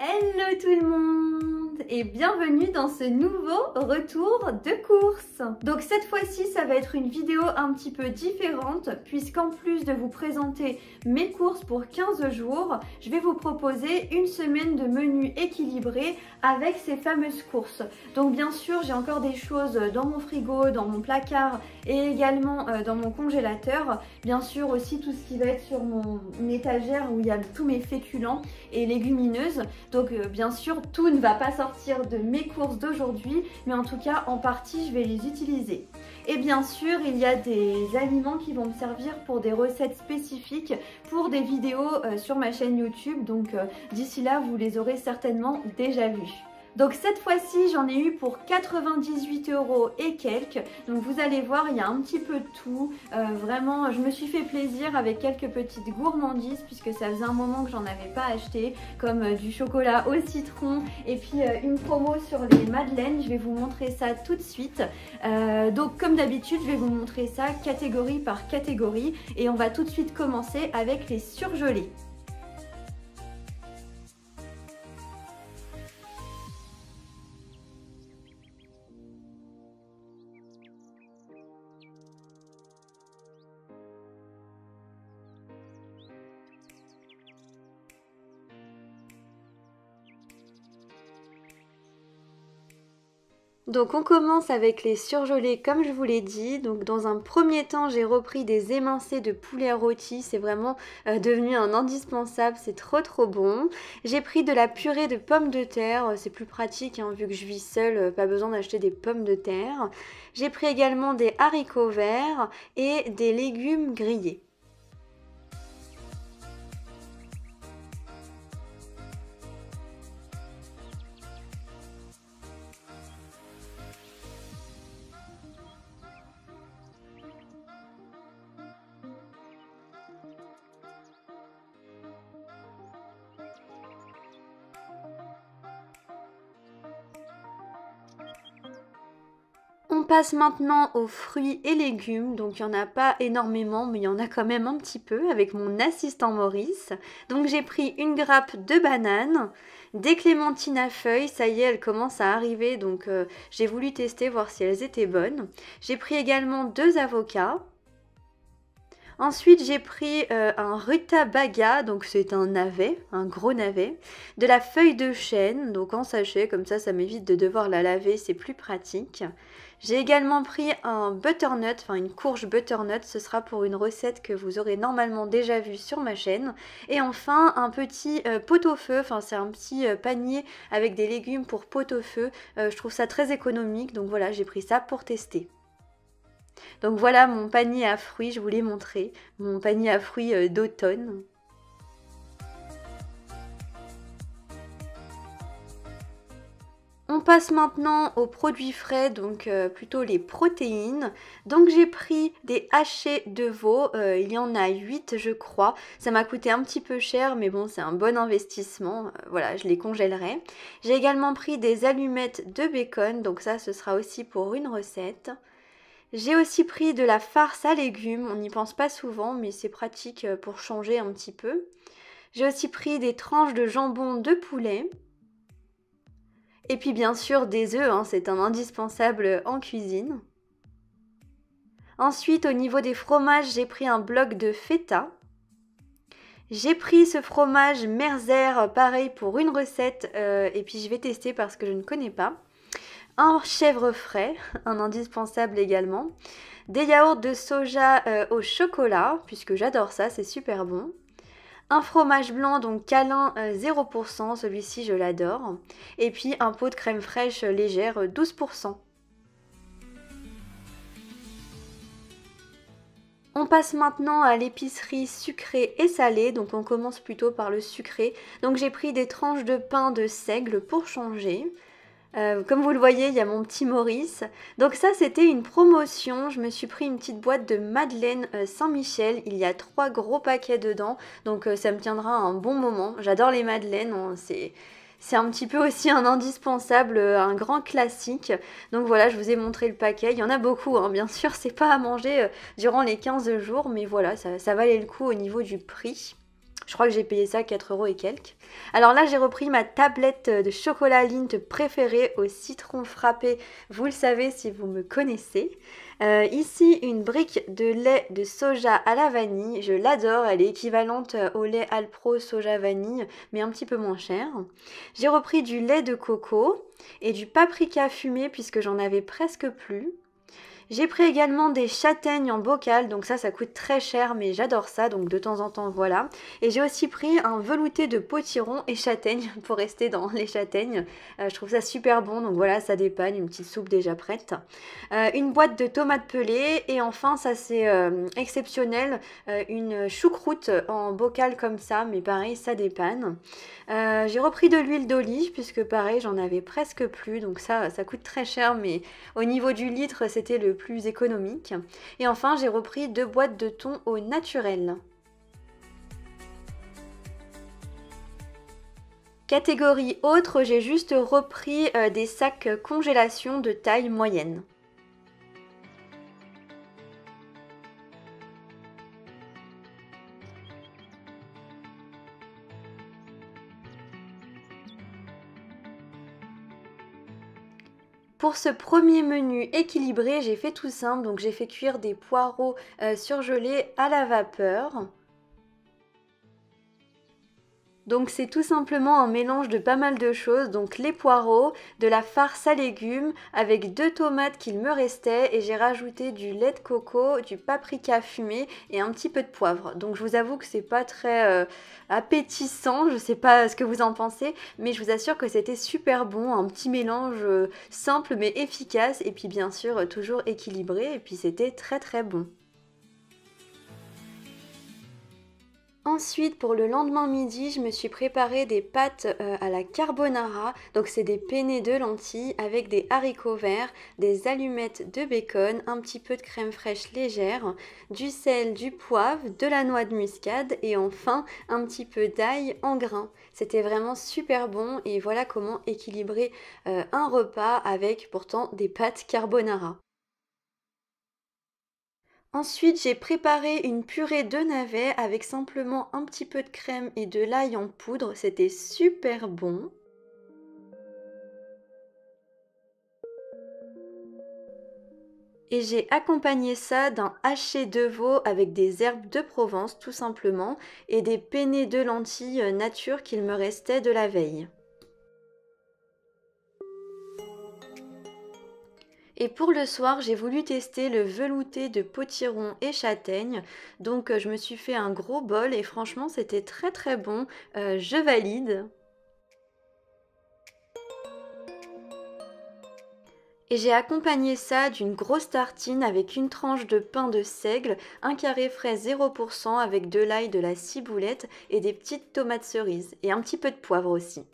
Hello tout le monde et bienvenue dans ce nouveau retour de course. Donc cette fois-ci ça va être une vidéo un petit peu différente puisqu'en plus de vous présenter mes courses pour 15 jours, je vais vous proposer une semaine de menu équilibré avec ces fameuses courses. Donc bien sûr j'ai encore des choses dans mon frigo, dans mon placard et également dans mon congélateur. Bien sûr aussi tout ce qui va être sur mon étagère où il y a tous mes féculents et légumineuses. Donc bien sûr tout ne va pas sortir de mes courses d'aujourd'hui, mais en tout cas en partie je vais les utiliser. Et bien sûr il y a des aliments qui vont me servir pour des recettes spécifiques, pour des vidéos sur ma chaîne YouTube, donc d'ici là vous les aurez certainement déjà vus. Donc cette fois-ci j'en ai eu pour 98 € et quelques, donc vous allez voir il y a un petit peu de tout, vraiment je me suis fait plaisir avec quelques petites gourmandises puisque ça faisait un moment que j'en avais pas acheté, comme du chocolat au citron et puis une promo sur les madeleines. Je vais vous montrer ça tout de suite, donc comme d'habitude je vais vous montrer ça catégorie par catégorie et on va tout de suite commencer avec les surgelés. Donc on commence avec les surgelés comme je vous l'ai dit. Donc dans un premier temps j'ai repris des émincés de poulet rôti, c'est vraiment devenu un indispensable, c'est trop bon. J'ai pris de la purée de pommes de terre, c'est plus pratique hein, vu que je vis seule, pas besoin d'acheter des pommes de terre. J'ai pris également des haricots verts et des légumes grillés. On passe maintenant aux fruits et légumes, donc il n'y en a pas énormément mais il y en a quand même un petit peu avec mon assistant Maurice. Donc j'ai pris une grappe de bananes, des clémentines à feuilles, ça y est elles commencent à arriver donc j'ai voulu tester voir si elles étaient bonnes. J'ai pris également 2 avocats. Ensuite j'ai pris un rutabaga, donc c'est un navet, un gros navet, de la feuille de chêne, donc en sachet, comme ça m'évite de devoir la laver, c'est plus pratique. J'ai également pris un butternut, enfin une courge butternut, ce sera pour une recette que vous aurez normalement déjà vue sur ma chaîne. Et enfin un petit pot-au-feu, enfin c'est un petit panier avec des légumes pour pot-au-feu, je trouve ça très économique, donc voilà j'ai pris ça pour tester. Donc voilà mon panier à fruits, je vous l'ai montré, mon panier à fruits d'automne. On passe maintenant aux produits frais, donc plutôt les protéines. Donc j'ai pris des hachés de veau, il y en a 8 je crois. Ça m'a coûté un petit peu cher mais bon c'est un bon investissement, voilà je les congèlerai. J'ai également pris des allumettes de bacon, donc ça ce sera aussi pour une recette. J'ai aussi pris de la farce à légumes, on n'y pense pas souvent mais c'est pratique pour changer un petit peu. J'ai aussi pris des tranches de jambon de poulet. Et puis bien sûr des œufs, hein, c'est un indispensable en cuisine. Ensuite au niveau des fromages, j'ai pris un bloc de feta. J'ai pris ce fromage Merzer, pareil pour une recette, et puis je vais tester parce que je ne connais pas. Un chèvre frais, un indispensable également. Des yaourts de soja au chocolat, puisque j'adore ça, c'est super bon. Un fromage blanc, donc câlin 0%, celui-ci je l'adore. Et puis un pot de crème fraîche légère 12%. On passe maintenant à l'épicerie sucrée et salée, donc on commence plutôt par le sucré. Donc j'ai pris des tranches de pain de seigle pour changer. Comme vous le voyez, il y a mon petit Maurice. Donc ça, c'était une promotion. Je me suis pris une petite boîte de madeleine Saint-Michel. Il y a 3 gros paquets dedans. Donc ça me tiendra un bon moment. J'adore les madeleines. C'est un petit peu aussi un indispensable, un grand classique. Donc voilà, je vous ai montré le paquet. Il y en a beaucoup, hein. Bien sûr, c'est pas à manger durant les 15 jours. Mais voilà, ça valait le coup au niveau du prix. Je crois que j'ai payé ça 4 € et quelques. Alors là, j'ai repris ma tablette de chocolat Lindt préférée au citron frappé. Vous le savez si vous me connaissez. Ici, une brique de lait de soja à la vanille. Je l'adore, elle est équivalente au lait Alpro soja vanille, mais un petit peu moins cher. J'ai repris du lait de coco et du paprika fumé puisque j'en avais presque plus. J'ai pris également des châtaignes en bocal, donc ça coûte très cher mais j'adore ça, donc de temps en temps voilà. Et j'ai aussi pris un velouté de potiron et châtaignes pour rester dans les châtaignes. Je trouve ça super bon, donc voilà, ça dépanne, une petite soupe déjà prête. Une boîte de tomates pelées et enfin ça c'est exceptionnel, une choucroute en bocal comme ça, mais pareil ça dépanne. J'ai repris de l'huile d'olive puisque pareil j'en avais presque plus, donc ça coûte très cher mais au niveau du litre c'était le plus économique. Et enfin j'ai repris 2 boîtes de thon au naturel. Catégorie autre, j'ai juste repris des sacs congélation de taille moyenne. Pour ce premier menu équilibré, j'ai fait tout simple, donc j'ai fait cuire des poireaux surgelés à la vapeur. Donc c'est tout simplement un mélange de pas mal de choses, donc les poireaux, de la farce à légumes, avec 2 tomates qu'il me restait et j'ai rajouté du lait de coco, du paprika fumé et un petit peu de poivre. Donc je vous avoue que c'est pas très appétissant, je sais pas ce que vous en pensez, mais je vous assure que c'était super bon, un petit mélange simple mais efficace et puis bien sûr toujours équilibré et puis c'était très très bon. Ensuite, pour le lendemain midi, je me suis préparé des pâtes à la carbonara. Donc c'est des penne de lentilles avec des haricots verts, des allumettes de bacon, un petit peu de crème fraîche légère, du sel, du poivre, de la noix de muscade et enfin un petit peu d'ail en grains. C'était vraiment super bon et voilà comment équilibrer un repas avec pourtant des pâtes carbonara. Ensuite, j'ai préparé une purée de navets avec simplement un petit peu de crème et de l'ail en poudre. C'était super bon. Et j'ai accompagné ça d'un haché de veau avec des herbes de Provence tout simplement et des penne de lentilles nature qu'il me restait de la veille. Et pour le soir, j'ai voulu tester le velouté de potiron et châtaigne. Donc je me suis fait un gros bol et franchement c'était très très bon. Je valide. Et j'ai accompagné ça d'une grosse tartine avec une tranche de pain de seigle, un carré frais 0% avec de l'ail, de la ciboulette et des petites tomates cerises. Et un petit peu de poivre aussi.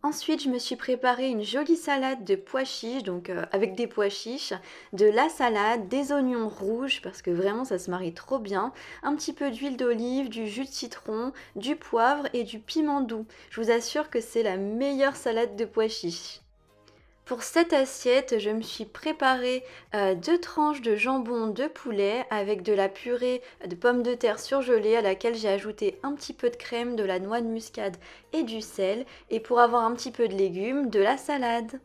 Ensuite, je me suis préparé une jolie salade de pois chiches, donc avec des pois chiches, de la salade, des oignons rouges, parce que vraiment ça se marie trop bien, un petit peu d'huile d'olive, du jus de citron, du poivre et du piment doux. Je vous assure que c'est la meilleure salade de pois chiches. Pour cette assiette, je me suis préparé 2 tranches de jambon de poulet avec de la purée de pommes de terre surgelée à laquelle j'ai ajouté un petit peu de crème, de la noix de muscade et du sel. Et pour avoir un petit peu de légumes, de la salade.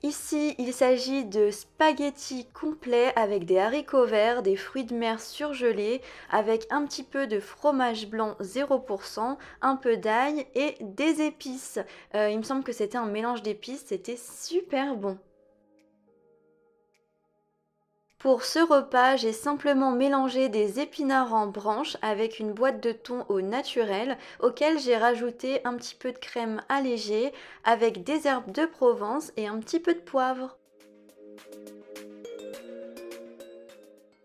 Ici, il s'agit de spaghettis complets avec des haricots verts, des fruits de mer surgelés, avec un petit peu de fromage blanc 0%, un peu d'ail et des épices. Il me semble que c'était un mélange d'épices, c'était super bon. Pour ce repas, j'ai simplement mélangé des épinards en branches avec une boîte de thon au naturel auquel j'ai rajouté un petit peu de crème allégée avec des herbes de Provence et un petit peu de poivre.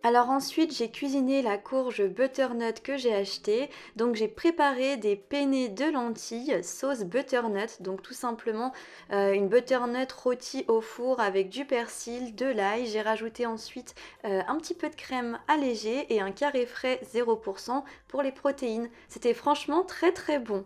Alors ensuite, j'ai cuisiné la courge butternut que j'ai achetée. Donc j'ai préparé des penne de lentilles sauce butternut. Donc tout simplement une butternut rôtie au four avec du persil, de l'ail. J'ai rajouté ensuite un petit peu de crème allégée et un carré frais 0% pour les protéines. C'était franchement très très bon.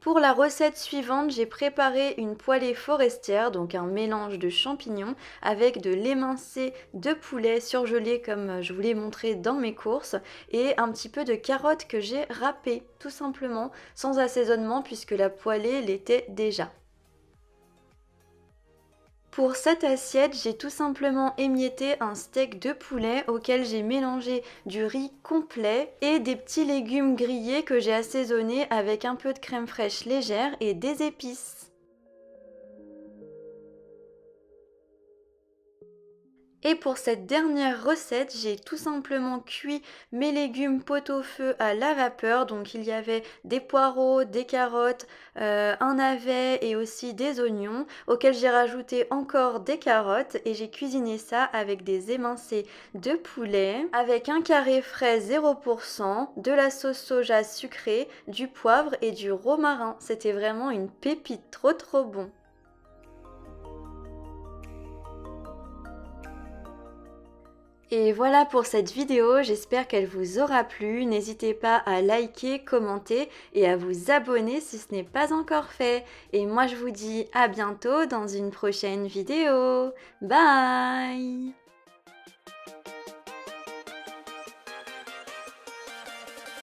Pour la recette suivante, j'ai préparé une poêlée forestière, donc un mélange de champignons avec de l'émincé de poulet surgelé comme je vous l'ai montré dans mes courses et un petit peu de carottes que j'ai râpées tout simplement sans assaisonnement puisque la poêlée l'était déjà. Pour cette assiette, j'ai tout simplement émietté un steak de poulet auquel j'ai mélangé du riz complet et des petits légumes grillés que j'ai assaisonnés avec un peu de crème fraîche légère et des épices. Et pour cette dernière recette, j'ai tout simplement cuit mes légumes pot-au-feu à la vapeur. Donc il y avait des poireaux, des carottes, un navet et aussi des oignons auxquels j'ai rajouté encore des carottes et j'ai cuisiné ça avec des émincés de poulet, avec un carré frais 0%, de la sauce soja sucrée, du poivre et du romarin. C'était vraiment une pépite, trop bon. Et voilà pour cette vidéo, j'espère qu'elle vous aura plu. N'hésitez pas à liker, commenter et à vous abonner si ce n'est pas encore fait. Et moi je vous dis à bientôt dans une prochaine vidéo. Bye!